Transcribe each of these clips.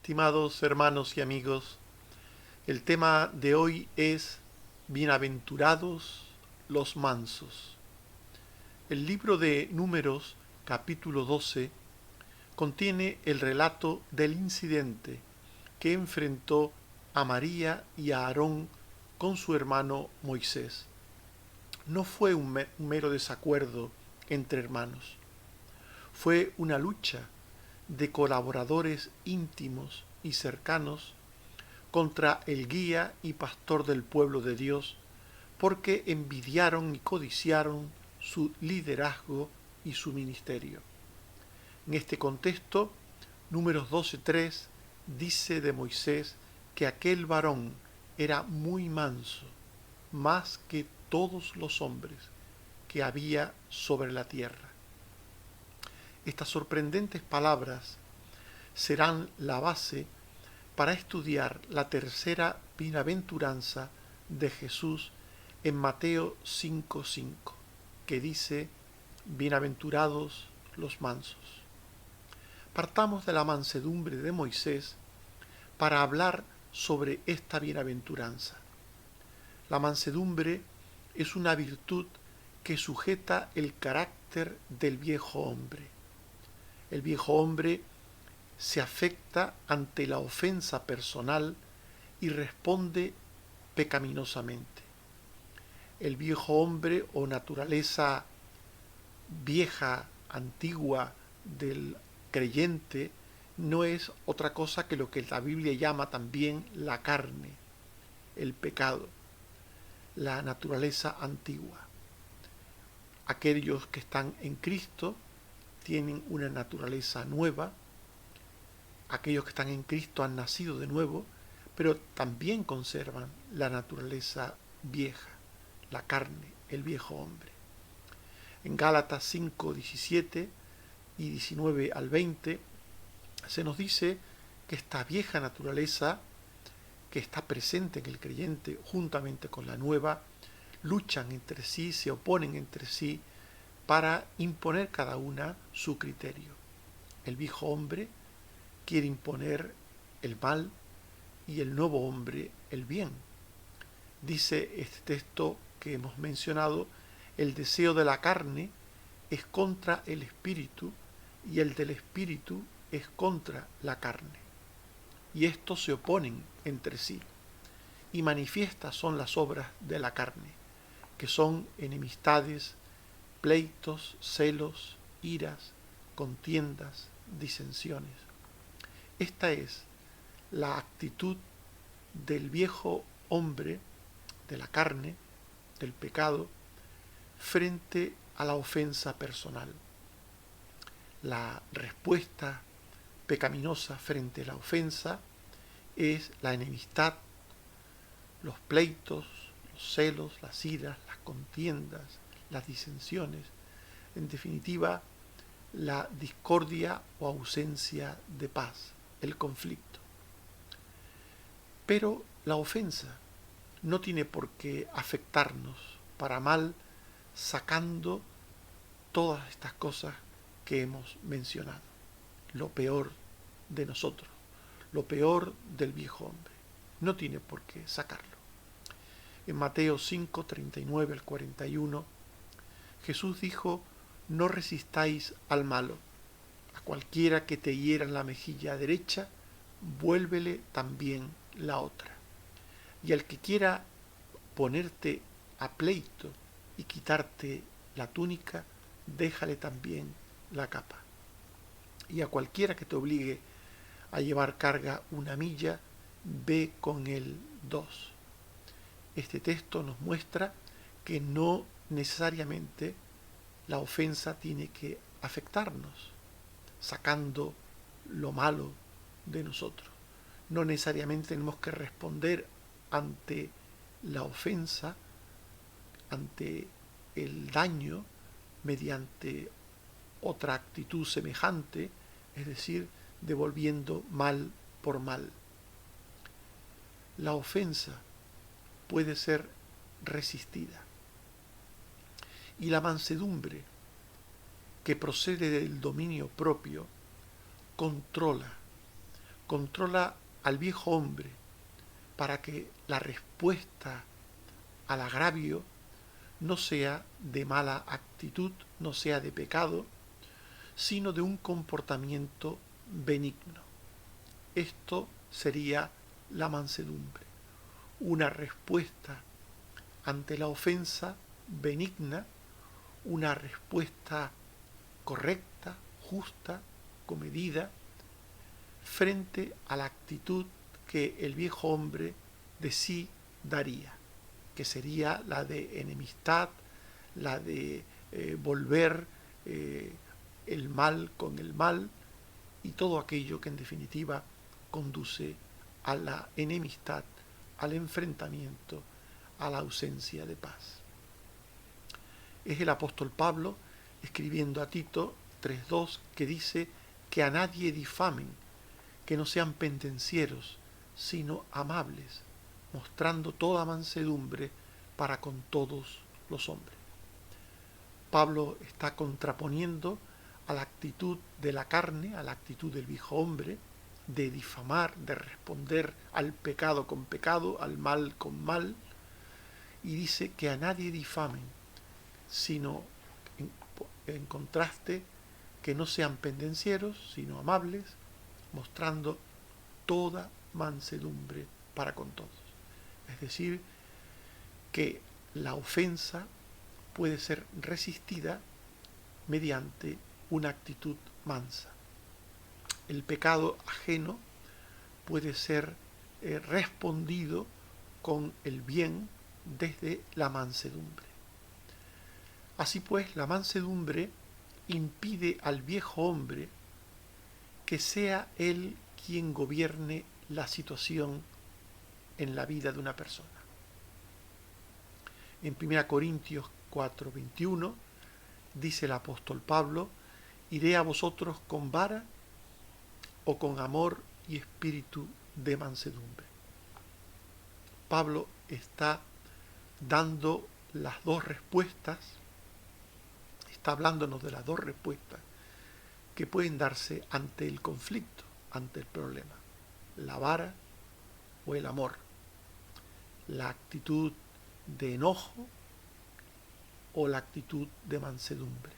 Estimados hermanos y amigos, el tema de hoy es Bienaventurados los mansos. El libro de Números, capítulo 12, contiene el relato del incidente que enfrentó a María y a Aarón con su hermano Moisés. No fue un mero desacuerdo entre hermanos, fue una lucha de colaboradores íntimos y cercanos contra el guía y pastor del pueblo de Dios, porque envidiaron y codiciaron su liderazgo y su ministerio. En este contexto, Números 12:3 dice de Moisés que aquel varón era muy manso, más que todos los hombres que había sobre la tierra. Estas sorprendentes palabras serán la base para estudiar la tercera bienaventuranza de Jesús en Mateo 5:5, que dice: Bienaventurados los mansos. Partamos de la mansedumbre de Moisés para hablar sobre esta bienaventuranza. La mansedumbre es una virtud que sujeta el carácter del viejo hombre. El viejo hombre se afecta ante la ofensa personal y responde pecaminosamente. El viejo hombre o naturaleza vieja, antigua del creyente no es otra cosa que lo que la Biblia llama también la carne, el pecado, la naturaleza antigua. Aquellos que están en Cristo tienen una naturaleza nueva. Aquellos que están en Cristo han nacido de nuevo, pero también conservan la naturaleza vieja, la carne, el viejo hombre. En Gálatas 5:17 y 19 al 20 se nos dice que esta vieja naturaleza, que está presente en el creyente juntamente con la nueva, luchan entre sí, se oponen entre sí para imponer cada una su criterio. El viejo hombre quiere imponer el mal y el nuevo hombre el bien. Dice este texto que hemos mencionado: el deseo de la carne es contra el espíritu y el del espíritu es contra la carne. Y estos se oponen entre sí. Y manifiestas son las obras de la carne, que son enemistades, pleitos, celos, iras, contiendas, disensiones. Esta es la actitud del viejo hombre, de la carne, del pecado, frente a la ofensa personal. La respuesta pecaminosa frente a la ofensa es la enemistad, los pleitos, los celos, las iras, las contiendas, las disensiones, en definitiva, la discordia o ausencia de paz, el conflicto. Pero la ofensa no tiene por qué afectarnos para mal, sacando todas estas cosas que hemos mencionado. Lo peor de nosotros, lo peor del viejo hombre, no tiene por qué sacarlo. En Mateo 5:39 al 41, Jesús dijo: no resistáis al malo. A cualquiera que te hiera en la mejilla derecha, vuélvele también la otra. Y al que quiera ponerte a pleito y quitarte la túnica, déjale también la capa. Y a cualquiera que te obligue a llevar carga 1 milla, ve con él 2. Este texto nos muestra que no necesariamente la ofensa tiene que afectarnos, sacando lo malo de nosotros. No necesariamente tenemos que responder ante la ofensa, ante el daño, mediante otra actitud semejante, es decir, devolviendo mal por mal. La ofensa puede ser resistida. Y la mansedumbre, que procede del dominio propio, controla controla al viejo hombre para que la respuesta al agravio no sea de mala actitud, no sea de pecado, sino de un comportamiento benigno. Esto sería la mansedumbre, una respuesta ante la ofensa benigna, una respuesta correcta, justa, comedida, frente a la actitud que el viejo hombre de sí daría, que sería la de enemistad, la de volver el mal con el mal y todo aquello que en definitiva conduce a la enemistad, al enfrentamiento, a la ausencia de paz. Es el apóstol Pablo escribiendo a Tito 3:2 que dice que a nadie difamen, que no sean pendencieros, sino amables, mostrando toda mansedumbre para con todos los hombres. Pablo está contraponiendo a la actitud de la carne, a la actitud del viejo hombre, de difamar, de responder al pecado con pecado, al mal con mal, y dice que a nadie difamen, sino en contraste que no sean pendencieros, sino amables, mostrando toda mansedumbre para con todos. Es decir, que la ofensa puede ser resistida mediante una actitud mansa. El pecado ajeno puede ser respondido con el bien desde la mansedumbre. Así pues, la mansedumbre impide al viejo hombre que sea él quien gobierne la situación en la vida de una persona. En 1 Corintios 4:21 dice el apóstol Pablo: ¿iré a vosotros con vara o con amor y espíritu de mansedumbre? Pablo está dando las dos respuestas, está hablándonos de las dos respuestas que pueden darse ante el conflicto, ante el problema: la vara o el amor, la actitud de enojo o la actitud de mansedumbre.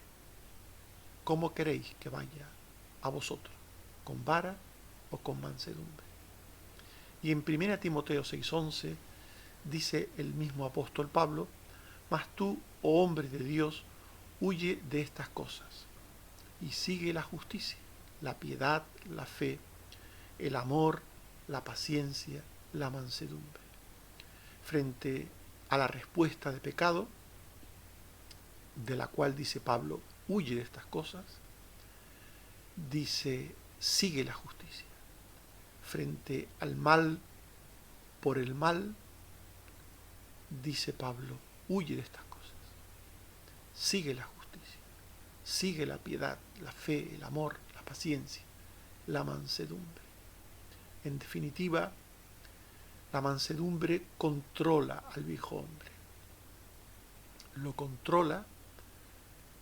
¿Cómo queréis que vaya a vosotros? ¿Con vara o con mansedumbre? Y en 1 Timoteo 6:11 dice el mismo apóstol Pablo: mas tú, oh hombre de Dios, huye de estas cosas y sigue la justicia, la piedad, la fe, el amor, la paciencia, la mansedumbre. Frente a la respuesta de pecado, de la cual dice Pablo, huye de estas cosas, dice, sigue la justicia. Frente al mal por el mal, dice Pablo, huye de estas cosas. Sigue la justicia, sigue la piedad, la fe, el amor, la paciencia, la mansedumbre. En definitiva, la mansedumbre controla al viejo hombre. Lo controla,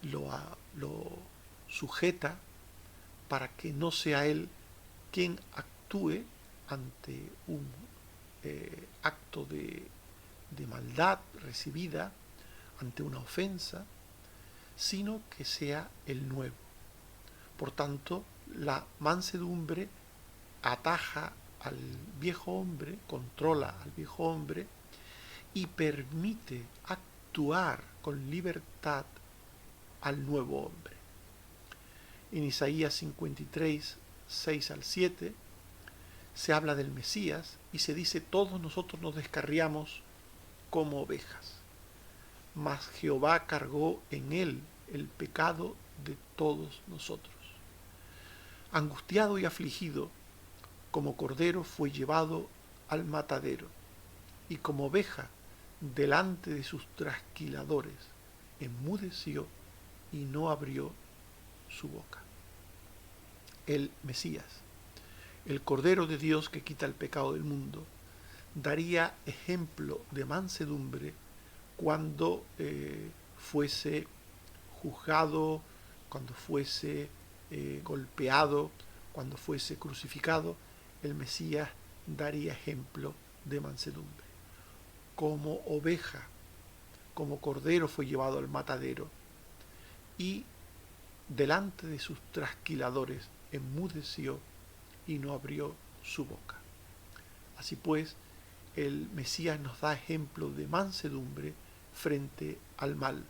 lo sujeta para que no sea él quien actúe ante un acto de maldad recibida, ante una ofensa, sino que sea el nuevo. Por tanto, la mansedumbre ataja al viejo hombre, controla al viejo hombre y permite actuar con libertad al nuevo hombre. En Isaías 53, 6-7, se habla del Mesías y se dice: todos nosotros nos descarriamos como ovejas, mas Jehová cargó en él el pecado de todos nosotros. Angustiado y afligido, como cordero fue llevado al matadero, y como oveja delante de sus trasquiladores, enmudeció y no abrió su boca. El Mesías, el Cordero de Dios que quita el pecado del mundo, daría ejemplo de mansedumbre cuando fuese juzgado, cuando fuese golpeado, cuando fuese crucificado. el Mesías daría ejemplo de mansedumbre. Como oveja, como cordero fue llevado al matadero y delante de sus trasquiladores enmudeció y no abrió su boca. Así pues, el Mesías nos da ejemplo de mansedumbre frente al mal,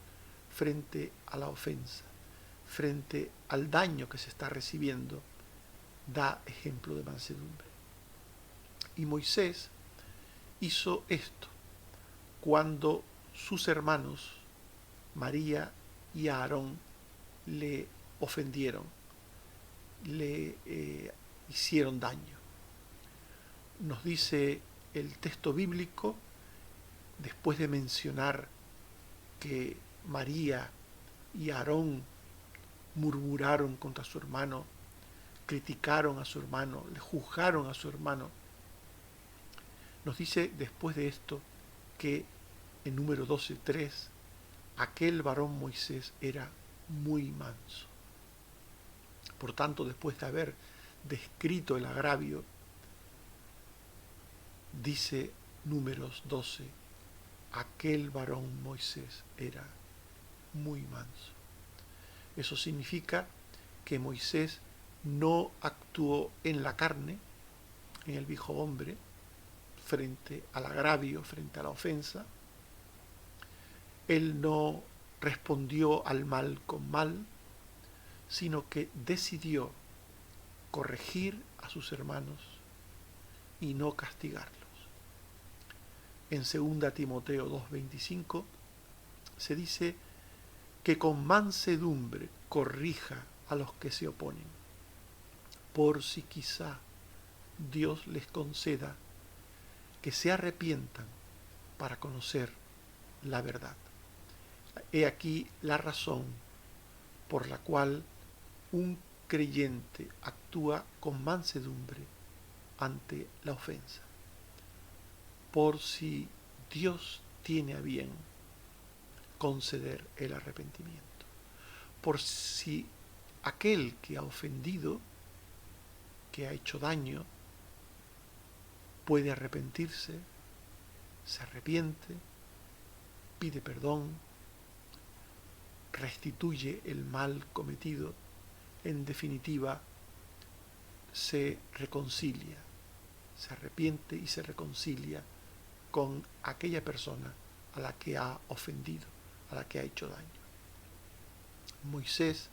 frente a la ofensa, frente al daño que se está recibiendo, da ejemplo de mansedumbre. Y Moisés hizo esto cuando sus hermanos, María y Aarón, le ofendieron, le hicieron daño. Nos dice el texto bíblico, después de mencionar que María y Aarón murmuraron contra su hermano, criticaron a su hermano, le juzgaron a su hermano, nos dice después de esto que en número 12:3, aquel varón Moisés era muy manso. Por tanto, después de haber descrito el agravio, dice números 12, aquel varón Moisés era muy manso. Eso significa que Moisés no actuó en la carne, en el viejo hombre, frente al agravio, frente a la ofensa. Él no respondió al mal con mal, sino que decidió corregir a sus hermanos y no castigarlos. En 2 Timoteo 2:25 se dice que con mansedumbre corrija a los que se oponen, por si quizá Dios les conceda que se arrepientan para conocer la verdad. He aquí la razón por la cual un creyente actúa con mansedumbre ante la ofensa, por si Dios tiene a bien conceder el arrepentimiento, por si aquel que ha ofendido, que ha hecho daño, puede arrepentirse, se arrepiente, pide perdón, restituye el mal cometido, en definitiva, se reconcilia, se arrepiente y se reconcilia con aquella persona a la que ha ofendido, a la que ha hecho daño. Moisés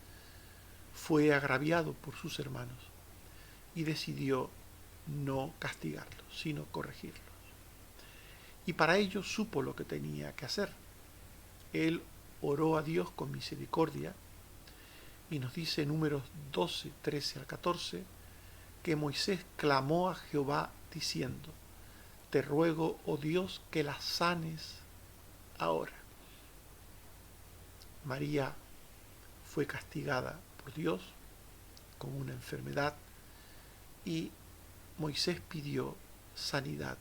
fue agraviado por sus hermanos y decidió no castigarlos, sino corregirlos. Y para ello supo lo que tenía que hacer. Él oró a Dios con misericordia y nos dice en Números 12, 13 al 14, que Moisés clamó a Jehová diciendo, te ruego, oh Dios, que la sanes ahora. María fue castigada por Dios con una enfermedad y Moisés pidió sanidad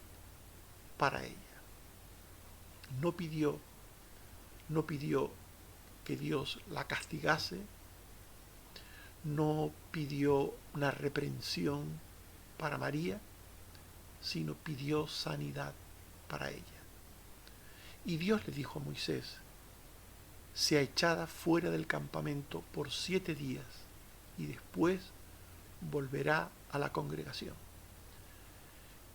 para ella. No pidió que Dios la castigase, no pidió una reprensión para María, sino pidió sanidad para ella. Y Dios le dijo a Moisés, sea echada fuera del campamento por 7 días y después volverá a la congregación.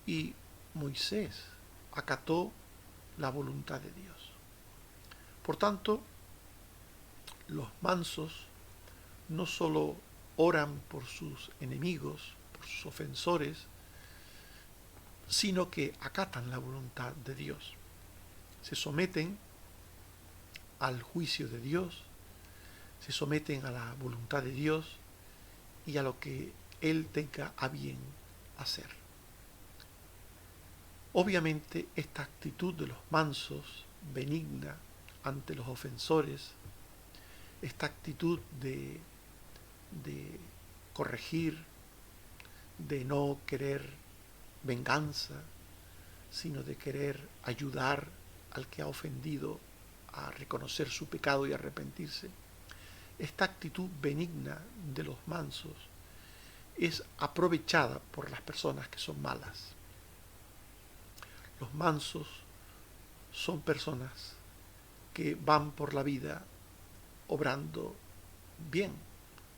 Y Moisés acató la voluntad de Dios. Por tanto, los mansos no solo oran por sus enemigos, por sus ofensores, sino que acatan la voluntad de Dios. Se someten al juicio de Dios, se someten a la voluntad de Dios y a lo que Él tenga a bien hacer. Obviamente, esta actitud de los mansos, benigna ante los ofensores, esta actitud de corregir, de no querer venganza, sino de querer ayudar al que ha ofendido a reconocer su pecado y arrepentirse. Esta actitud benigna de los mansos es aprovechada por las personas que son malas. Los mansos son personas que van por la vida obrando bien,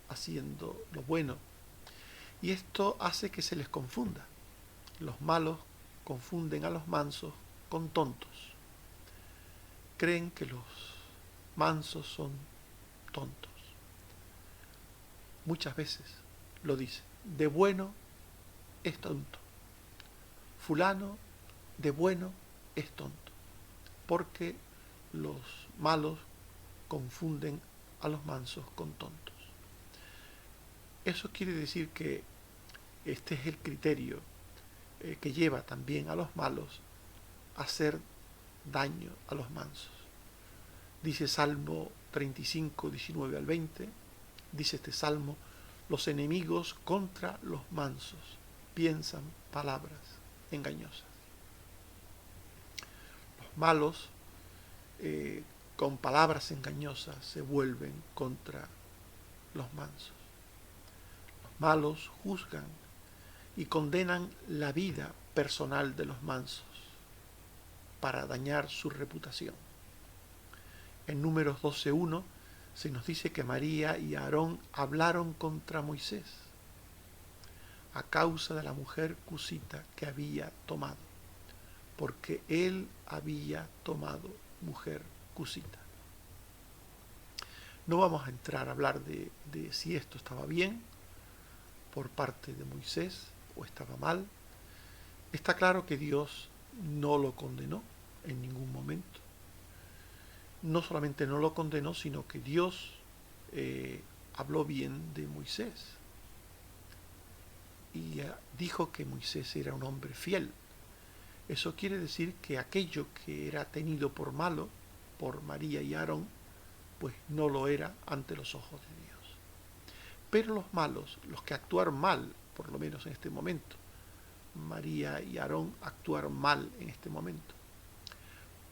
haciendo lo bueno. Y esto hace que se les confunda. Los malos confunden a los mansos con tontos. Creen que los mansos son tontos. Muchas veces lo dicen. De bueno es tonto. Fulano de bueno es tonto. Porque los malos confunden a los mansos con tontos. Eso quiere decir que este es el criterio que lleva también a los malos a hacer daño a los mansos. Dice Salmo 35, 19 al 20, dice este salmo: los enemigos contra los mansos piensan palabras engañosas. Los malos con palabras engañosas se vuelven contra los mansos. Los malos juzgan y condenan la vida personal de los mansos para dañar su reputación. En Números 12:1 se nos dice que María y Aarón hablaron contra Moisés a causa de la mujer cusita que había tomado, porque él había tomado mujer cusita. No vamos a entrar a hablar de si esto estaba bien por parte de Moisés o estaba mal. Está claro que Dios no lo condenó en ningún momento. No solamente no lo condenó, sino que Dios habló bien de Moisés y dijo que Moisés era un hombre fiel. Eso quiere decir que aquello que era tenido por malo por María y Aarón, pues no lo era ante los ojos de Dios. Pero los malos, los que actuaron mal, por lo menos en este momento, María y Aarón actuaron mal en este momento,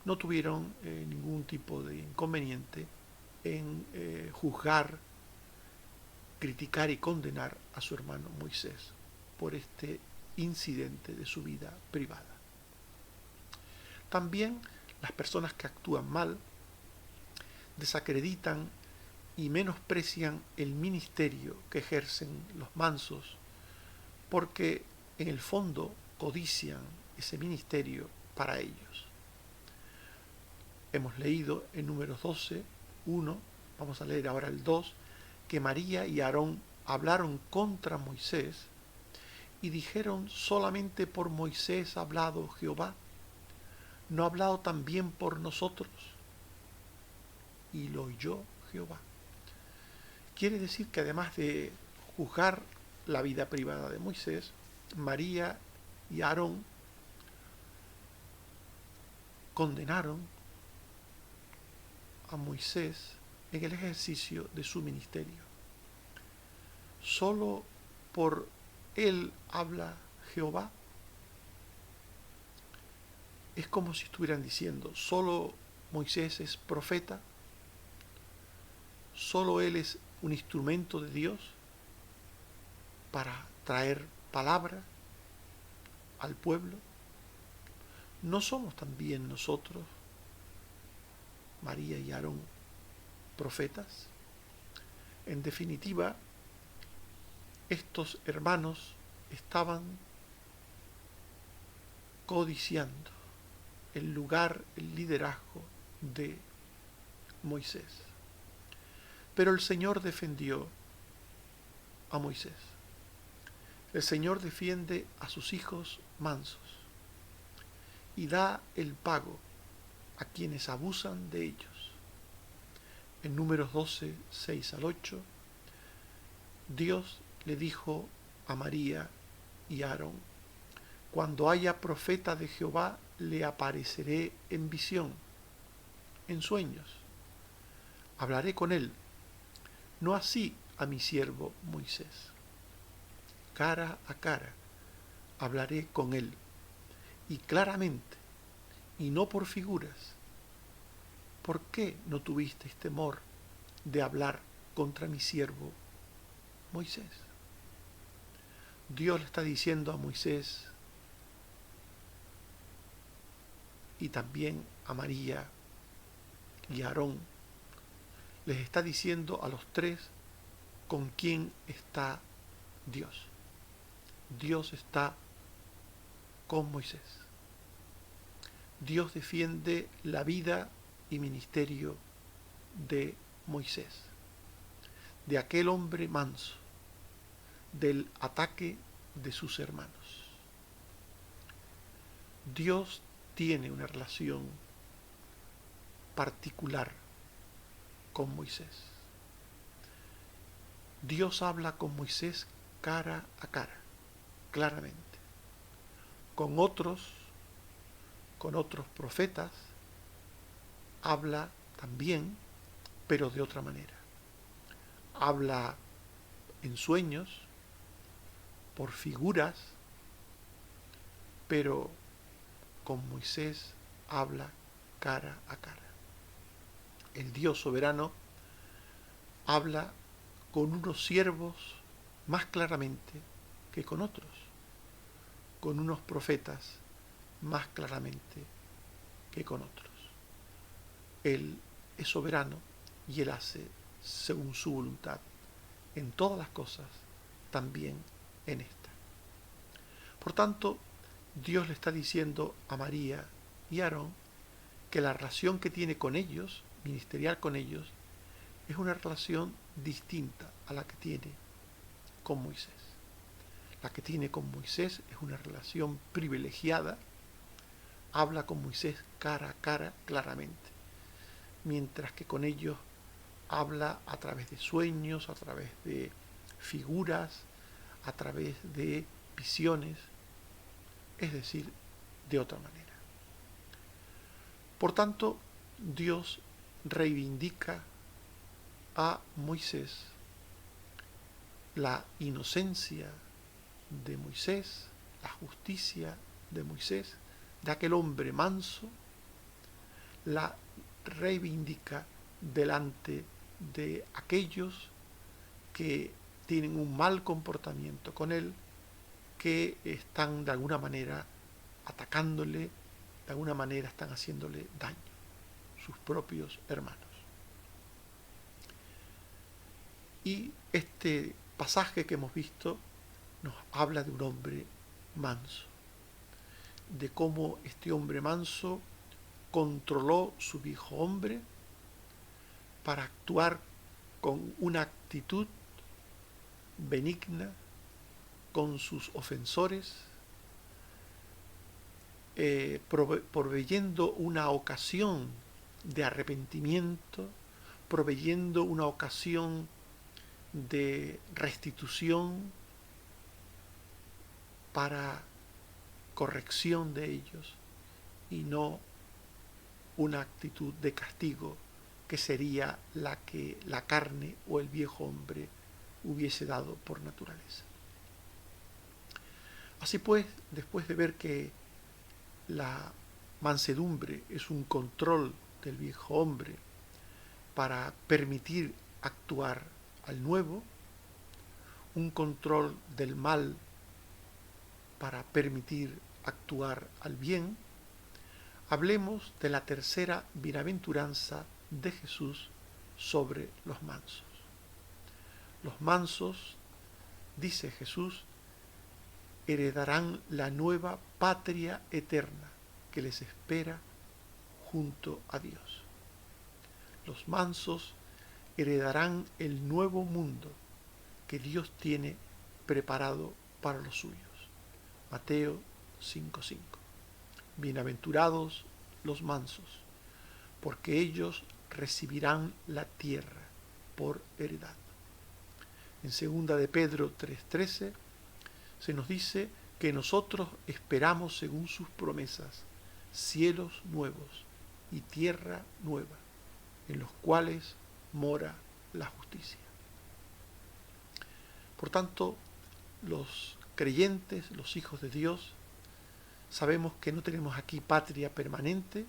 no tuvieron ningún tipo de inconveniente en juzgar, criticar y condenar a su hermano Moisés por este incidente de su vida privada. También las personas que actúan mal desacreditan y menosprecian el ministerio que ejercen los mansos, porque en el fondo codician ese ministerio para ellos. Hemos leído en Números 12:1, vamos a leer ahora el 2, que María y Aarón hablaron contra Moisés y dijeron: solamente por Moisés ha hablado Jehová, ¿no ha hablado también por nosotros? Y lo oyó Jehová. Quiere decir que además de juzgar la vida privada de Moisés, María y Aarón condenaron a Moisés en el ejercicio de su ministerio. Solo por él habla Jehová. Es como si estuvieran diciendo: solo Moisés es profeta, solo él es un instrumento de Dios para traer palabra al pueblo. ¿No somos también nosotros, María y Aarón, profetas? En definitiva, estos hermanos estaban codiciando el lugar, el liderazgo de Moisés. Pero el Señor defendió a Moisés. El Señor defiende a sus hijos mansos y da el pago a quienes abusan de ellos. En Números 12, 6 al 8, Dios le dijo a María y a Aarón: cuando haya profeta de Jehová, le apareceré en visión, en sueños. Hablaré con él, no así a mi siervo Moisés. Cara a cara hablaré con él, y claramente, y no por figuras. ¿Por qué no tuvisteis temor de hablar contra mi siervo Moisés? Dios le está diciendo a Moisés y también a María y a Aarón, les está diciendo a los tres con quién está Dios. Dios está con Moisés. Dios defiende la vida y ministerio de Moisés, de aquel hombre manso, del ataque de sus hermanos. Dios tiene una relación particular con Moisés. Dios habla con Moisés cara a cara, claramente. Con otros profetas, habla también, pero de otra manera. Habla en sueños, por figuras, pero con Moisés habla cara a cara. El Dios soberano habla con unos siervos más claramente que con otros, con unos profetas más claramente que con otros. Él es soberano y Él hace según su voluntad en todas las cosas, también en esta. Por tanto, Dios le está diciendo a María y a Aarón que la relación que tiene con ellos, ministerial con ellos, es una relación distinta a la que tiene con Moisés. La que tiene con Moisés es una relación privilegiada, habla con Moisés cara a cara claramente, mientras que con ellos habla a través de sueños, a través de figuras, a través de visiones, es decir, de otra manera. Por tanto, Dios reivindica a Moisés la inocencia de Moisés, la justicia de Moisés, de aquel hombre manso, la reivindica delante de aquellos que tienen un mal comportamiento con él, que están de alguna manera atacándole, de alguna manera están haciéndole daño, sus propios hermanos. Y este pasaje que hemos visto nos habla de un hombre manso, de cómo este hombre manso controló su viejo hombre para actuar con una actitud benigna con sus ofensores, proveyendo una ocasión de arrepentimiento, proveyendo una ocasión de restitución para corrección de ellos y no una actitud de castigo que sería la que la carne o el viejo hombre hubiese dado por naturaleza. Así pues, después de ver que la mansedumbre es un control del viejo hombre para permitir actuar al nuevo, un control del mal para permitir actuar al bien, hablemos de la tercera bienaventuranza de Jesús sobre los mansos. Los mansos, dice Jesús, heredarán la nueva patria eterna que les espera junto a Dios. Los mansos heredarán el nuevo mundo que Dios tiene preparado para los suyos. Mateo 5:5. Bienaventurados los mansos, porque ellos recibirán la tierra por heredad. En 2 de Pedro 3:13 se nos dice que nosotros esperamos según sus promesas cielos nuevos y tierra nueva, en los cuales mora la justicia. Por tanto, los creyentes, los hijos de Dios, sabemos que no tenemos aquí patria permanente,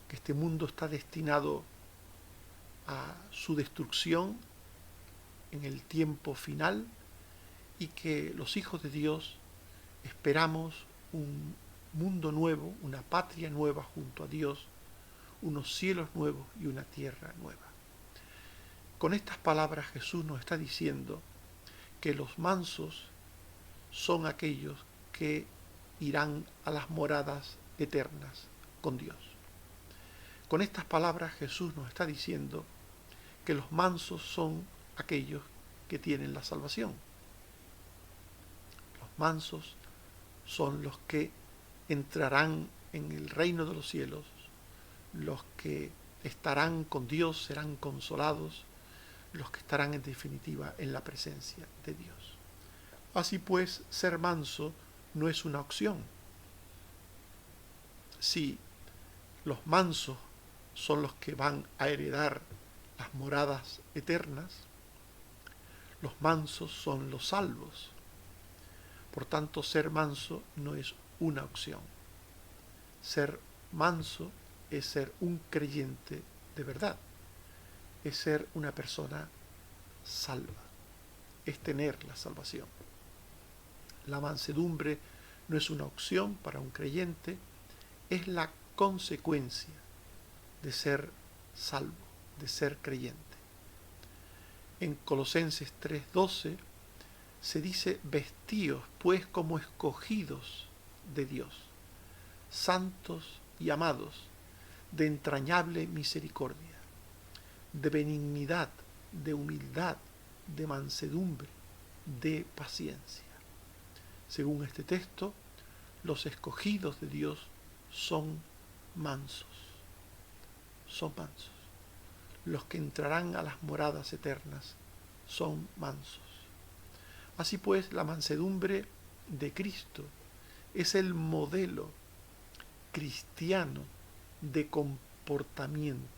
que este mundo está destinado a su destrucción en el tiempo final y que los hijos de Dios esperamos un mundo nuevo, una patria nueva junto a Dios, unos cielos nuevos y una tierra nueva. Con estas palabras Jesús nos está diciendo que los mansos son aquellos que irán a las moradas eternas con Dios. Con estas palabras Jesús nos está diciendo que los mansos son aquellos que tienen la salvación. Los mansos son los que entrarán en el reino de los cielos, los que estarán con Dios, serán consolados, los que estarán en definitiva en la presencia de Dios. Así pues, ser manso no es una opción. Si los mansos son los que van a heredar las moradas eternas, los mansos son los salvos. Por tanto, ser manso no es una opción. Ser manso es ser un creyente de verdad, es ser una persona salva, es tener la salvación. La mansedumbre no es una opción para un creyente, es la consecuencia de ser salvo, de ser creyente. En Colosenses 3:12 se dice: vestíos pues como escogidos de Dios, santos y amados, de entrañable misericordia, de benignidad, de humildad, de mansedumbre, de paciencia. Según este texto, los escogidos de Dios son mansos. Son mansos. Los que entrarán a las moradas eternas son mansos. Así pues, la mansedumbre de Cristo es el modelo cristiano de comportamiento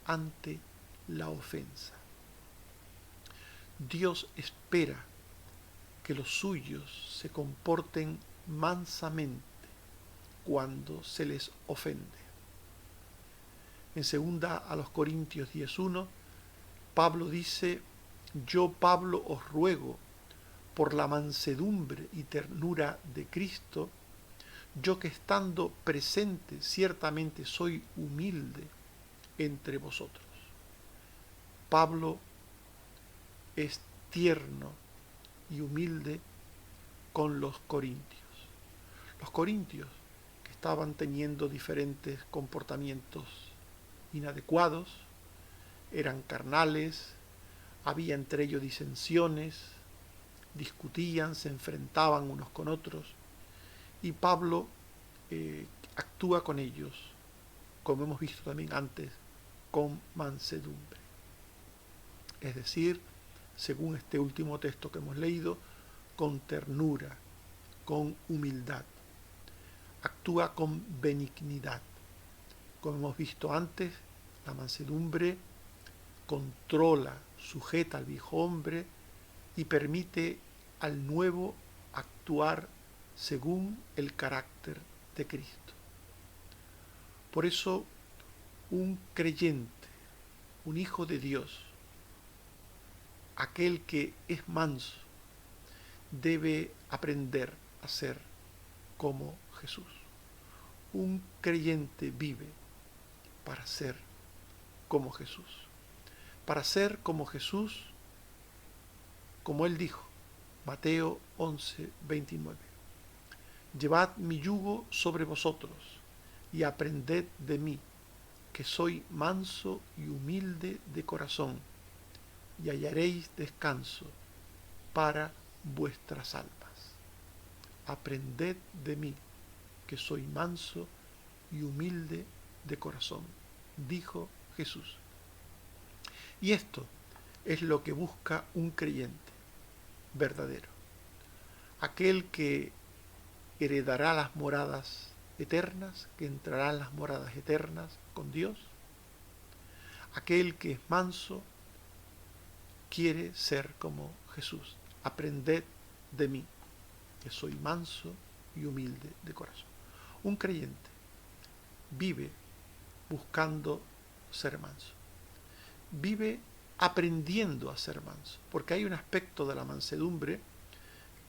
ante la ofensa. Dios espera que los suyos se comporten mansamente cuando se les ofende. En 2 Corintios 10:1, Pablo dice: yo, Pablo, os ruego por la mansedumbre y ternura de Cristo, yo que estando presente ciertamente soy humilde entre vosotros. Pablo es tierno y humilde con los corintios. Los corintios, que estaban teniendo diferentes comportamientos inadecuados, eran carnales, había entre ellos disensiones, discutían, se enfrentaban unos con otros, y Pablo actúa con ellos, como hemos visto también antes, con mansedumbre. Es decir, según este último texto que hemos leído, con ternura, con humildad. Actúa con benignidad. Como hemos visto antes, la mansedumbre controla, sujeta al viejo hombre y permite al nuevo actuar según el carácter de Cristo. Por eso, un creyente, un hijo de Dios, aquel que es manso, debe aprender a ser como Jesús. Un creyente vive para ser como Jesús. Para ser como Jesús, como él dijo, Mateo 11:29. Llevad mi yugo sobre vosotros y aprended de mí, que soy manso y humilde de corazón, y hallaréis descanso para vuestras almas. Aprended de mí, que soy manso y humilde de corazón, dijo Jesús. Y esto es lo que busca un creyente verdadero, aquel que heredará las moradas eternas, que entrará en las moradas eternas con Dios, aquel que es manso, quiere ser como Jesús. Aprended de mí, que soy manso y humilde de corazón. Un creyente vive buscando ser manso. Vive aprendiendo a ser manso, porque hay un aspecto de la mansedumbre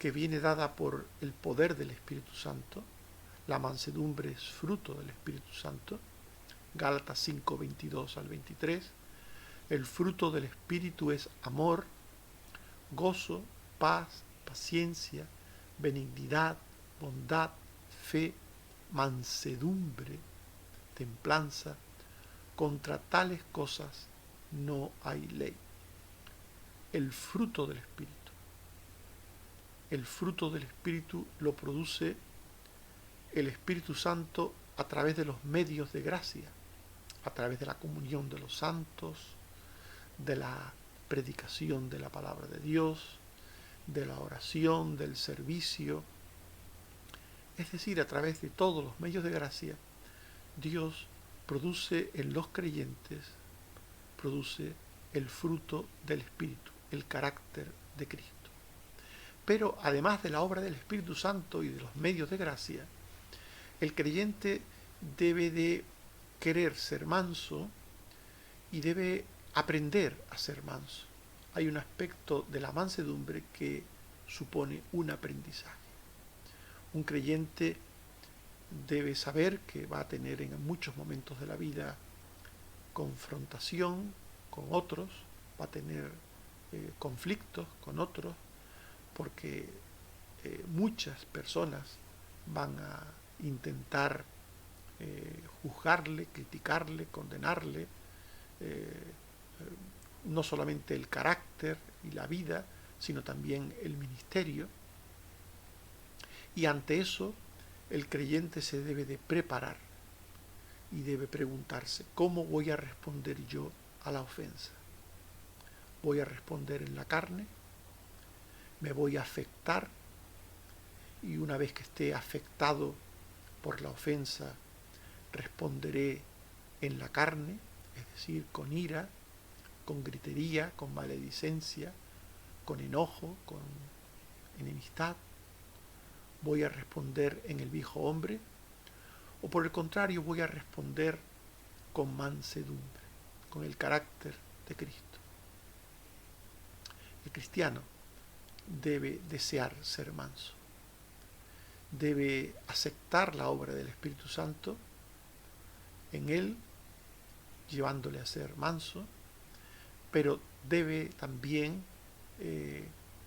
que viene dada por el poder del Espíritu Santo. La mansedumbre es fruto del Espíritu Santo. Gálatas 5, 22 al 23. El fruto del Espíritu es amor, gozo, paz, paciencia, benignidad, bondad, fe, mansedumbre, templanza. Contra tales cosas no hay ley. El fruto del Espíritu. El fruto del Espíritu lo produce el Espíritu Santo a través de los medios de gracia, a través de la comunión de los santos, de la predicación de la palabra de Dios, de la oración, del servicio. Es decir, a través de todos los medios de gracia, Dios produce en los creyentes, produce el fruto del Espíritu, el carácter de Cristo. Pero además de la obra del Espíritu Santo y de los medios de gracia, el creyente debe de querer ser manso y debe aprender a ser manso. Hay un aspecto de la mansedumbre que supone un aprendizaje. Un creyente debe saber que va a tener en muchos momentos de la vida confrontación con otros, va a tener conflictos con otros, porque muchas personas van a intentar juzgarle, criticarle, condenarle, no solamente el carácter y la vida, sino también el ministerio. Y ante eso, el creyente se debe de preparar y debe preguntarse, ¿cómo voy a responder yo a la ofensa? ¿Voy a responder en la carne? ¿Me voy a afectar? Y una vez que esté afectado por la ofensa, responderé en la carne, es decir, con ira, con gritería, con maledicencia, con enojo, con enemistad. ¿Voy a responder en el viejo hombre? ¿O por el contrario voy a responder con mansedumbre, con el carácter de Cristo? El cristiano debe desear ser manso, debe aceptar la obra del Espíritu Santo en él, llevándole a ser manso, pero debe también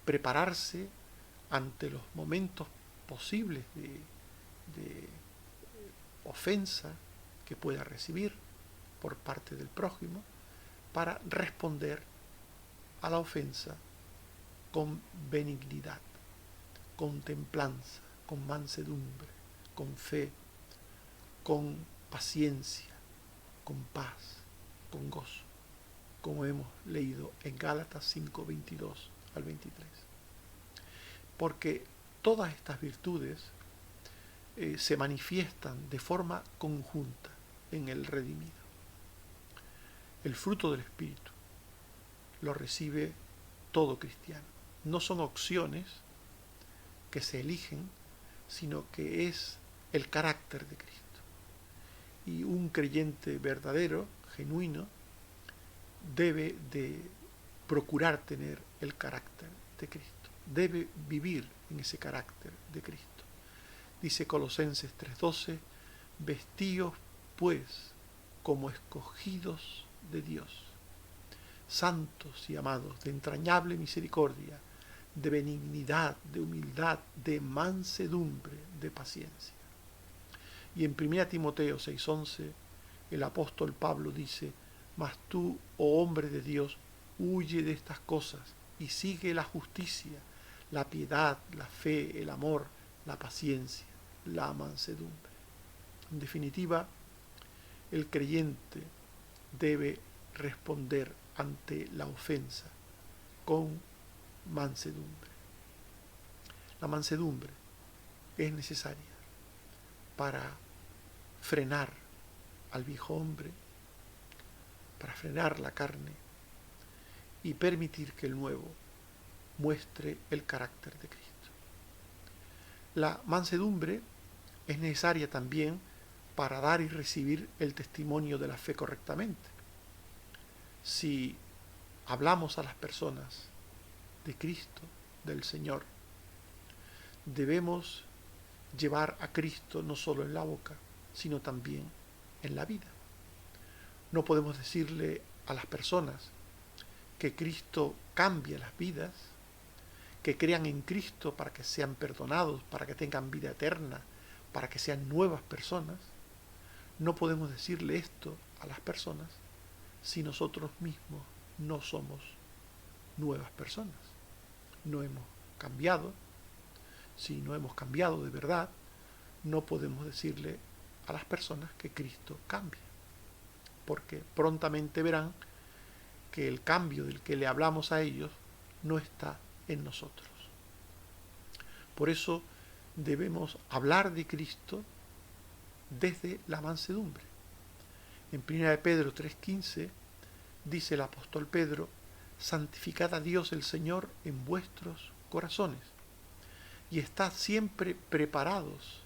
prepararse ante los momentos posibles de ofensa que pueda recibir por parte del prójimo, para responder a la ofensa con benignidad, con templanza, con mansedumbre, con fe, con paciencia, con paz, con gozo, como hemos leído en Gálatas 5, 22 al 23. Porque todas estas virtudes se manifiestan de forma conjunta en el redimido. El fruto del Espíritu lo recibe todo cristiano. No son opciones que se eligen, sino que es el carácter de Cristo. Y un creyente verdadero, genuino, debe de procurar tener el carácter de Cristo. Debe vivir en ese carácter de Cristo. Dice Colosenses 3:12, vestíos pues como escogidos de Dios, santos y amados, de entrañable misericordia, de benignidad, de humildad, de mansedumbre, de paciencia. Y en 1 Timoteo 6:11, el apóstol Pablo dice, mas tú, oh hombre de Dios, huye de estas cosas y sigue la justicia, la piedad, la fe, el amor, la paciencia, la mansedumbre. En definitiva, el creyente debe responder ante la ofensa con mansedumbre. La mansedumbre es necesaria para frenar al viejo hombre, para frenar la carne y permitir que el nuevo muestre el carácter de Cristo. La mansedumbre es necesaria también para dar y recibir el testimonio de la fe correctamente. Si hablamos a las personas de Cristo, del Señor, debemos llevar a Cristo no solo en la boca, sino también en la vida. No podemos decirle a las personas que Cristo cambia las vidas, que crean en Cristo para que sean perdonados, para que tengan vida eterna, para que sean nuevas personas. No podemos decirle esto a las personas si nosotros mismos no somos nuevas personas. No hemos cambiado. Si no hemos cambiado de verdad, no podemos decirle a las personas que Cristo cambia, porque prontamente verán que el cambio del que le hablamos a ellos no está en nosotros. Por eso debemos hablar de Cristo desde la mansedumbre. En 1 Pedro 3:15 dice el apóstol Pedro: santificad a Dios el Señor en vuestros corazones y estad siempre preparados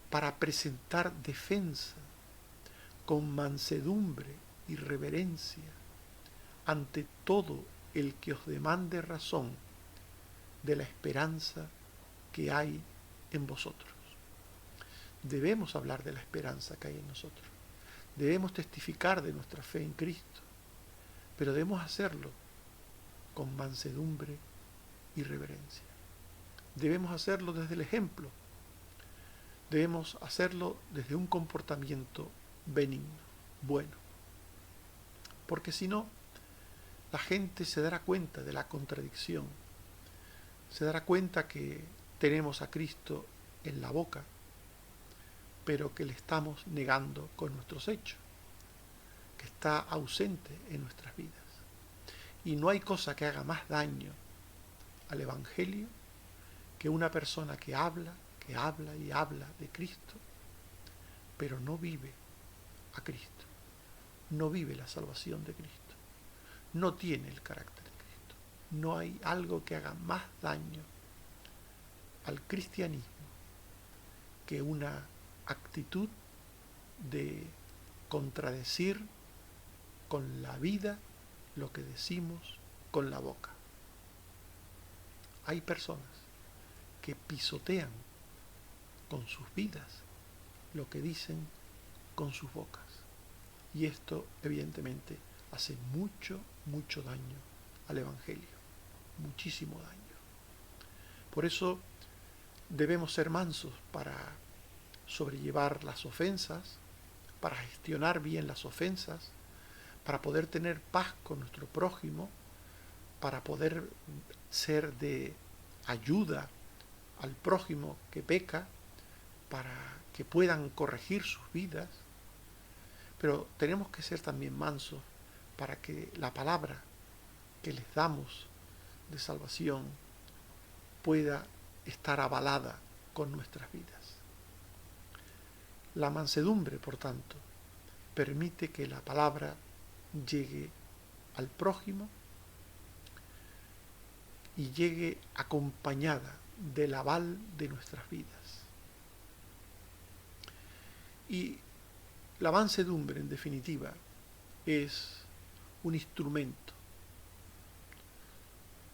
para presentar defensa con mansedumbre y reverencia ante todo el que os demande razón de la esperanza que hay en vosotros. Debemos hablar de la esperanza que hay en nosotros. Debemos testificar de nuestra fe en Cristo, pero debemos hacerlo con mansedumbre y reverencia. Debemos hacerlo desde el ejemplo. Debemos hacerlo desde un comportamiento benigno, bueno. Porque si no, la gente se dará cuenta de la contradicción. Se dará cuenta que tenemos a Cristo en la boca, pero que le estamos negando con nuestros hechos, que está ausente en nuestras vidas. Y no hay cosa que haga más daño al Evangelio que una persona que habla y habla de Cristo, pero no vive a Cristo, no vive la salvación de Cristo, no tiene el carácter de Cristo. No hay algo que haga más daño al cristianismo que una actitud de contradecir con la vida lo que decimos con la boca. Hay personas que pisotean con sus vidas lo que dicen con sus bocas. Y esto evidentemente hace mucho daño al Evangelio, muchísimo daño. Por eso debemos ser mansos para sobrellevar las ofensas, para gestionar bien las ofensas, para poder tener paz con nuestro prójimo, para poder ser de ayuda al prójimo que peca, para que puedan corregir sus vidas. Pero tenemos que ser también mansos para que la palabra que les damos de salvación pueda estar avalada con nuestras vidas. La mansedumbre, por tanto, permite que la palabra llegue al prójimo y llegue acompañada del aval de nuestras vidas. Y la mansedumbre, en definitiva, es un instrumento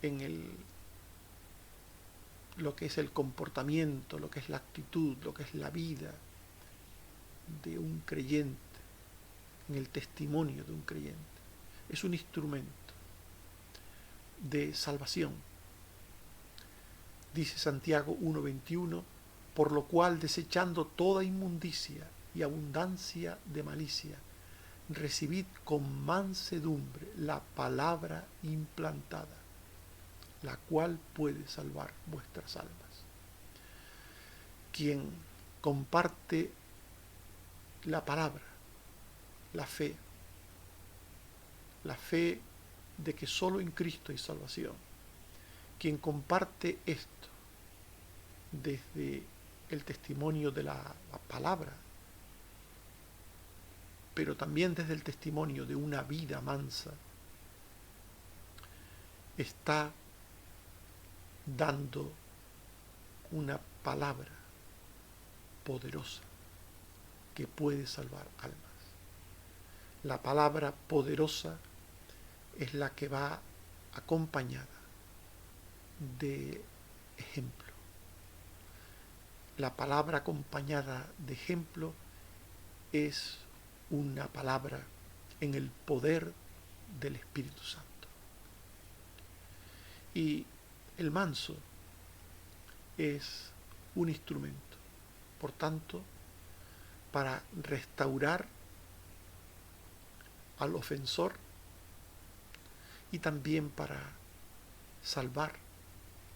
en lo que es el comportamiento, lo que es la actitud, lo que es la vida de un creyente, en el testimonio de un creyente. Es un instrumento de salvación. Dice Santiago 1:21, por lo cual, desechando toda inmundicia y abundancia de malicia, recibid con mansedumbre la palabra implantada, la cual puede salvar vuestras almas. Quien comparte la palabra, la fe de que solo en Cristo hay salvación, quien comparte esto desde el testimonio de la palabra, pero también desde el testimonio de una vida mansa, está dando una palabra poderosa que puede salvar almas. La palabra poderosa es la que va acompañada de ejemplo, la palabra acompañada de ejemplo es una palabra en el poder del Espíritu Santo. Y el manso es un instrumento, por tanto, para restaurar al ofensor y también para salvar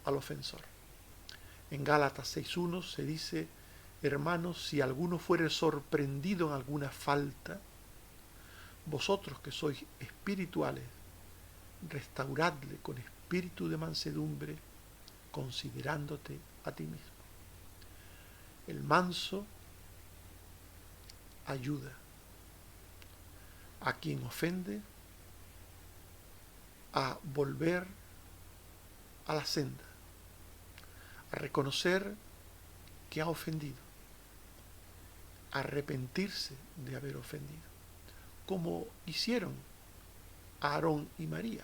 al ofensor. En Gálatas 6:1 se dice: hermanos, si alguno fuere sorprendido en alguna falta, vosotros que sois espirituales, restauradle con espíritu de mansedumbre, considerándote a ti mismo. El manso ayuda a quien ofende a volver a la senda, a reconocer que ha ofendido, a arrepentirse de haber ofendido, como hicieron Aarón y María.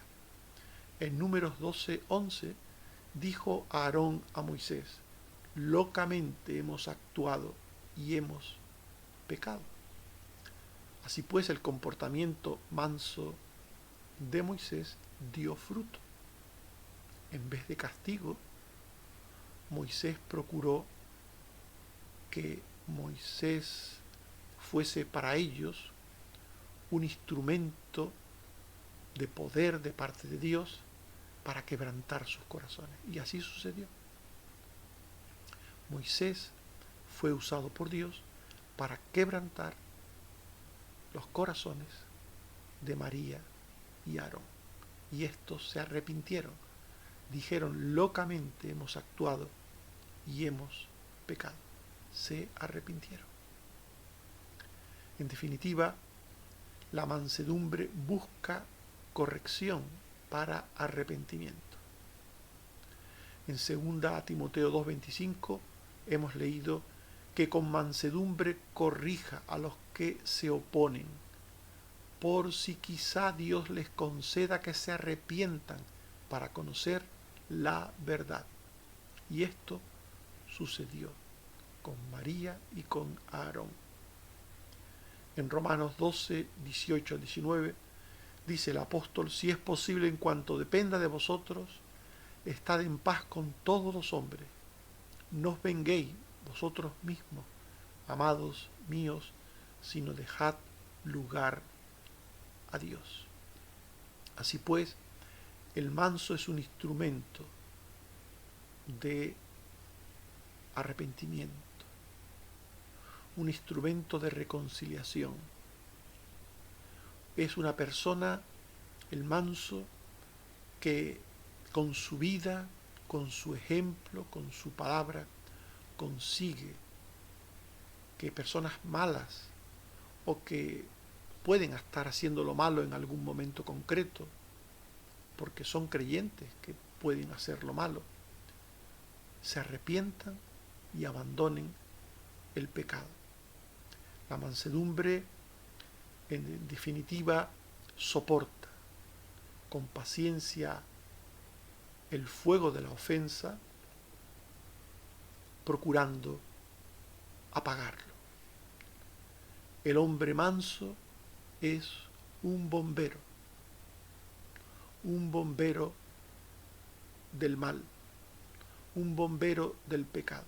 En Números 12:11 dijo Aarón a Moisés: locamente hemos actuado y hemos pecado. Así pues, el comportamiento manso de Moisés dio fruto. En vez de castigo, Moisés procuró que Moisés fuese para ellos un instrumento de poder de parte de Dios para quebrantar sus corazones. Y así sucedió. Moisés fue usado por Dios para quebrantar los corazones de María y Aarón. Y estos se arrepintieron. Dijeron: locamente hemos actuado y hemos pecado. Se arrepintieron. En definitiva, la mansedumbre busca corrección para arrepentimiento. En 2 Timoteo 2:25 hemos leído que con mansedumbre corrija a los que se oponen, por si quizá Dios les conceda que se arrepientan para conocer la verdad. Y esto sucedió con María y con Aarón. En Romanos 12:18-19 dice el apóstol: si es posible, en cuanto dependa de vosotros, estad en paz con todos los hombres. No os venguéis vosotros mismos, amados míos, sino dejad lugar a Dios. Así pues, el manso es un instrumento de arrepentimiento, un instrumento de reconciliación. Es una persona, el manso, que con su vida, con su ejemplo, con su palabra, consigue que personas malas o que pueden estar haciendo lo malo en algún momento concreto, porque son creyentes que pueden hacer lo malo, se arrepientan y abandonen el pecado. La mansedumbre, en definitiva, soporta con paciencia el fuego de la ofensa, procurando apagarlo. El hombre manso es un bombero del mal, un bombero del pecado.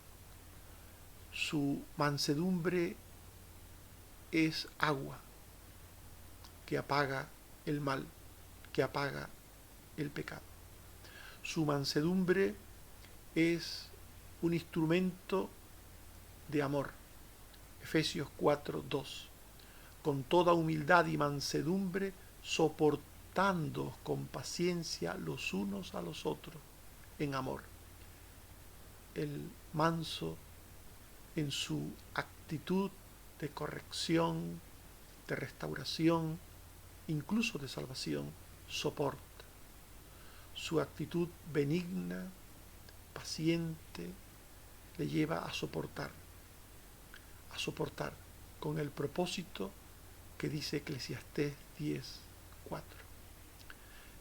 Su mansedumbre es agua que apaga el mal, que apaga el pecado. Su mansedumbre es un instrumento de amor. Efesios 4:2. Con toda humildad y mansedumbre, soportándoos con paciencia los unos a los otros en amor. El manso, en su actitud de corrección, de restauración, incluso de salvación, soporta. Su actitud benigna, paciente, le lleva a soportar con el propósito que dice Eclesiastés 10:4.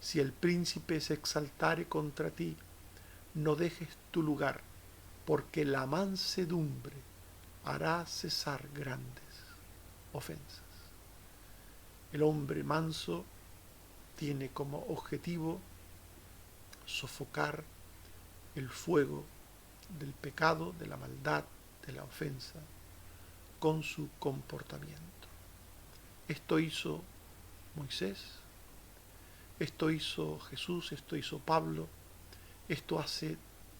Si el príncipe se exaltare contra ti, no dejes tu lugar, porque la mansedumbre hará cesar grandes ofensas. El hombre manso tiene como objetivo sofocar el fuego del pecado, de la maldad, de la ofensa, con su comportamiento. Esto hizo Moisés, esto hizo Jesús, esto hizo Pablo, esto hace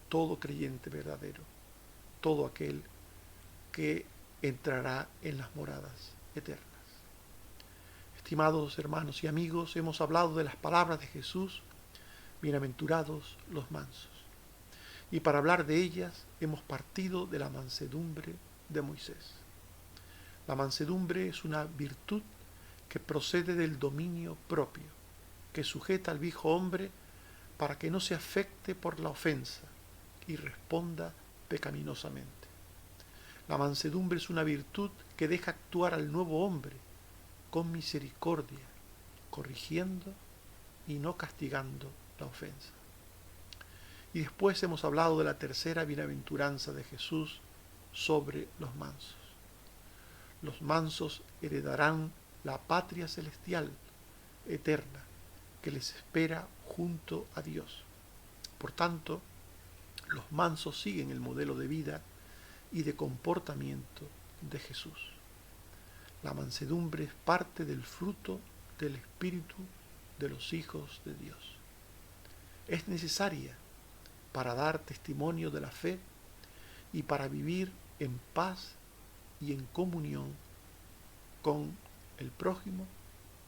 todo creyente verdadero, todo aquel que entrará en las moradas eternas. Estimados hermanos y amigos, hemos hablado de las palabras de Jesús, bienaventurados los mansos. Y para hablar de ellas hemos partido de la mansedumbre de Moisés. La mansedumbre es una virtud que procede del dominio propio, que sujeta al viejo hombre para que no se afecte por la ofensa y responda pecaminosamente. La mansedumbre es una virtud que deja actuar al nuevo hombre con misericordia, corrigiendo y no castigando la ofensa. Y después hemos hablado de la tercera bienaventuranza de Jesús sobre los mansos. Los mansos heredarán la patria celestial, eterna, que les espera junto a Dios. Por tanto, los mansos siguen el modelo de vida y de comportamiento de Jesús. La mansedumbre es parte del fruto del Espíritu de los hijos de Dios. Es necesaria para dar testimonio de la fe y para vivir en paz y en comunión con el prójimo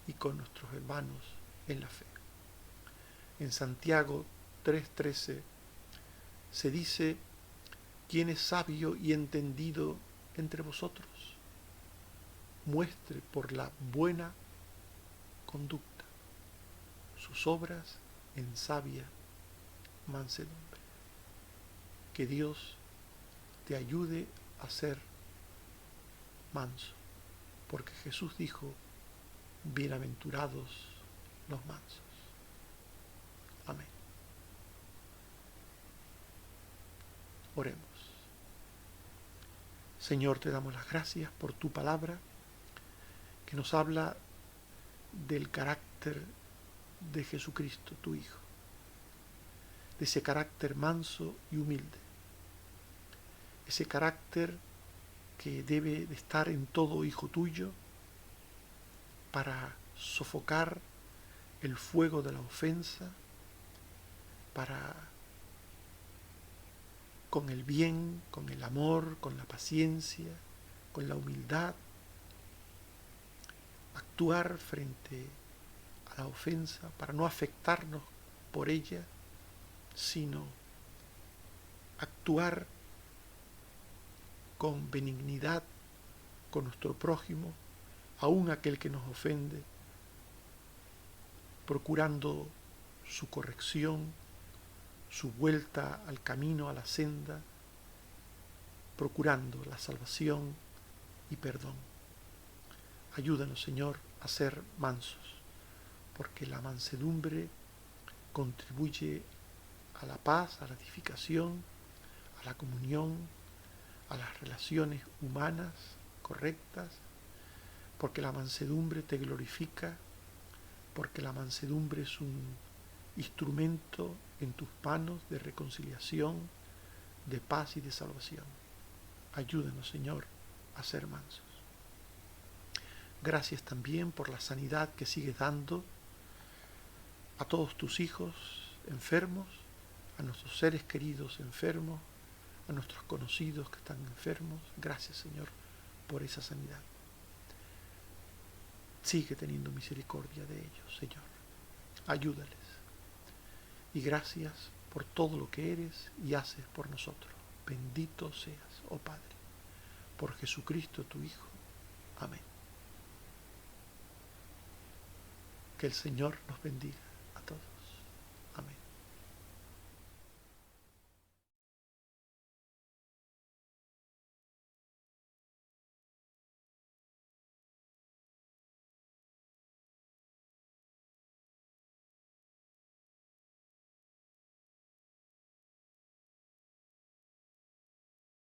y con nuestros hermanos en la fe. En Santiago 3:13 se dice: ¿quién es sabio y entendido entre vosotros? Muestre por la buena conducta sus obras en sabia mansedumbre. Que Dios te ayude a ser manso, porque Jesús dijo: bienaventurados los mansos. Amén. Oremos. Señor, te damos las gracias por tu palabra que nos habla del carácter de Jesucristo, tu Hijo, de ese carácter manso y humilde, ese carácter que debe de estar en todo hijo tuyo para sofocar el fuego de la ofensa, para con el bien, con el amor, con la paciencia, con la humildad, actuar frente a la ofensa para no afectarnos por ella, sino actuar con benignidad con nuestro prójimo, aun aquel que nos ofende, procurando su corrección, su vuelta al camino, a la senda, procurando la salvación y perdón. Ayúdanos, Señor, a ser mansos, porque la mansedumbre contribuye a la paz, a la edificación, a la comunión, a las relaciones humanas correctas, porque la mansedumbre te glorifica, porque la mansedumbre es un instrumento en tus manos de reconciliación, de paz y de salvación. Ayúdanos, Señor, a ser mansos. Gracias también por la sanidad que sigues dando a todos tus hijos enfermos, a nuestros seres queridos enfermos, a nuestros conocidos que están enfermos. Gracias, Señor, por esa sanidad. Sigue teniendo misericordia de ellos, Señor. Ayúdales. Y gracias por todo lo que eres y haces por nosotros. Bendito seas, oh Padre, por Jesucristo tu Hijo. Amén. Que el Señor nos bendiga a todos. Amén.